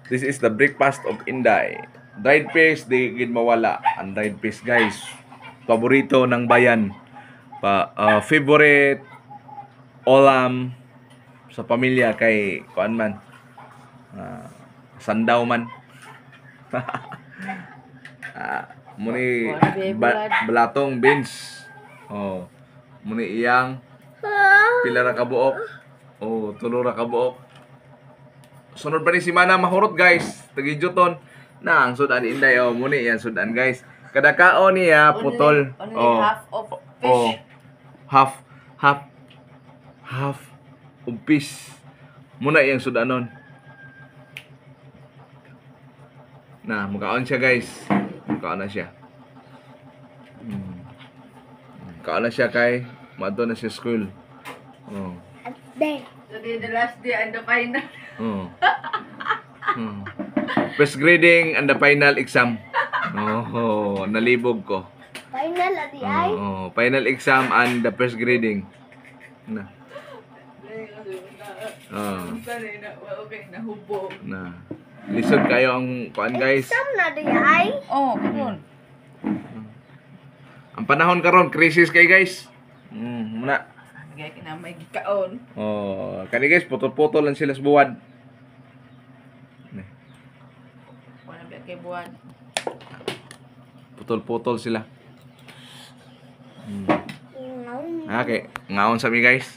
This is the breakfast of Inday. Dried fish, di gid mawala. Ang dried fish, guys. Paborito ng bayan. Favorite ulam sa pamilya kay kuan man. Sandaw man. Muni balatong beans. Oh. Muni iyang pila ra ka buok. Oh, tulo ra ka buok. Sunod pa ni si Mana mahurot, guys. Tagijuton na ang sudan Inday. Oh, muni yan sudan, guys. Kada kaon niya putol. Only half of fish. Oh. Half of fish. Muna yang sudanon. Nah, makaon siya, guys. Makaon na siya. Makaon na siya kay maadto na siya school. Oh. Today the last day and the final. Oh. First grading and the final exam. Oh, nalibog ko. Final adi ay. Oh, final exam and the first grading. Na. Okay, nahubo. Na. Lisod kayo ang kuan, guys. Exam na di ay. Oh, karon. Ang panahon karon crisis kay, guys. Muna. Gaya kina may gikaon. Oh, kani guys, putol-putol lang sila sa buwan. Wala ba kay buwan. Putol-putol sila. Okay, ngaon sa mi, guys.